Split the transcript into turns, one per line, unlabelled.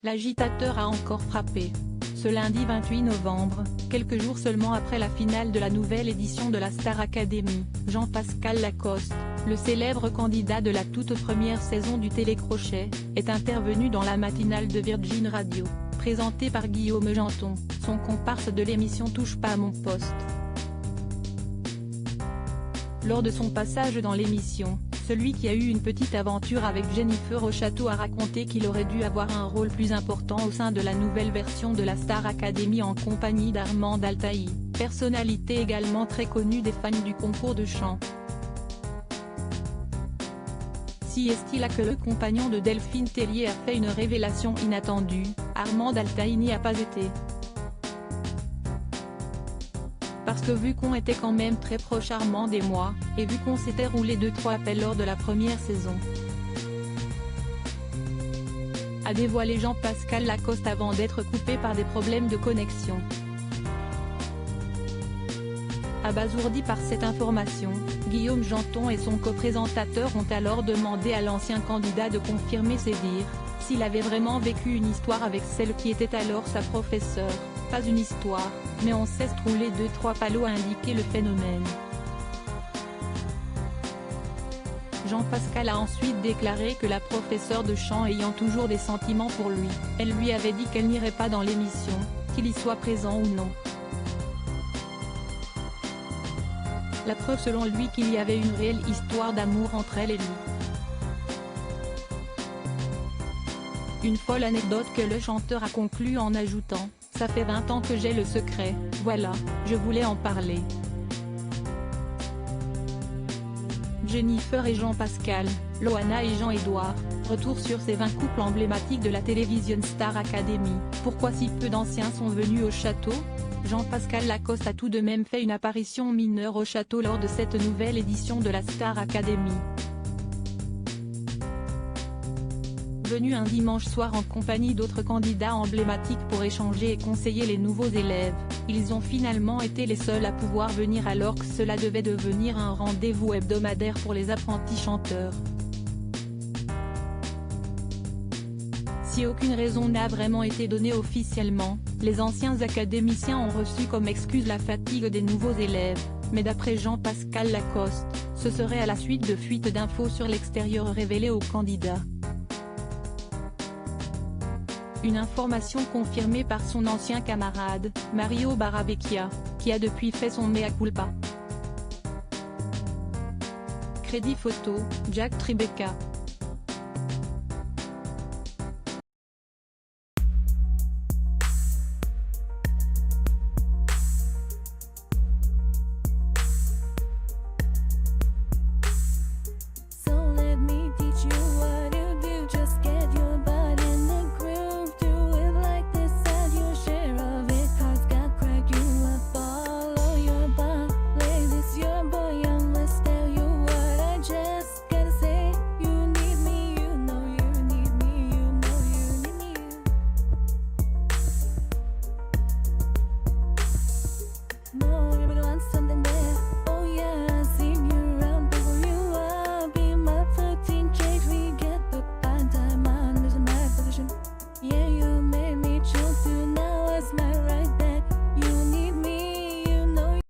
L'agitateur a encore frappé. Ce lundi 28 novembre, quelques jours seulement après la finale de la nouvelle édition de la Star Academy, Jean-Pascal Lacoste, le célèbre candidat de la toute première saison du Télécrochet, est intervenu dans la matinale de Virgin Radio, présentée par Guillaume Janton, son comparse de l'émission Touche pas à mon poste. Lors de son passage dans l'émission, celui qui a eu une petite aventure avec Jennifer au château a raconté qu'il aurait dû avoir un rôle plus important au sein de la nouvelle version de la Star Academy en compagnie d'Armand Altaï, personnalité également très connue des fans du concours de chant. Si est-il là que le compagnon de Delphine Tellier a fait une révélation inattendue, Armand Altaï n'y a pas été. Parce que vu qu'on était quand même très proche Armand et moi, et vu qu'on s'était roulé 2-3 appels lors de la première saison, a dévoilé Jean-Pascal Lacoste avant d'être coupé par des problèmes de connexion. Abasourdi par cette information, Guillaume Janton et son co-présentateur ont alors demandé à l'ancien candidat de confirmer ses dires, s'il avait vraiment vécu une histoire avec celle qui était alors sa professeure. Pas une histoire, mais on cesse de rouler 2-3 palos, a indiqué le phénomène. Jean-Pascal a ensuite déclaré que la professeure de chant ayant toujours des sentiments pour lui, elle lui avait dit qu'elle n'irait pas dans l'émission, qu'il y soit présent ou non. La preuve selon lui qu'il y avait une réelle histoire d'amour entre elle et lui. Une folle anecdote que le chanteur a conclu en ajoutant: ça fait 20 ans que j'ai le secret, voilà, je voulais en parler. Jennifer et Jean-Pascal, Loana et Jean-Édouard, retour sur ces 20 couples emblématiques de la télévision Star Academy. Pourquoi si peu d'anciens sont venus au château? Jean-Pascal Lacoste a tout de même fait une apparition mineure au château lors de cette nouvelle édition de la Star Academy. Venu un dimanche soir en compagnie d'autres candidats emblématiques pour échanger et conseiller les nouveaux élèves, ils ont finalement été les seuls à pouvoir venir alors que cela devait devenir un rendez-vous hebdomadaire pour les apprentis chanteurs. Si aucune raison n'a vraiment été donnée officiellement, les anciens académiciens ont reçu comme excuse la fatigue des nouveaux élèves, mais d'après Jean-Pascal Lacoste, ce serait à la suite de fuites d'infos sur l'extérieur révélées aux candidats. Une information confirmée par son ancien camarade, Mario Barabecchia, qui a depuis fait son mea culpa. Crédit photo, Jack Tribeca.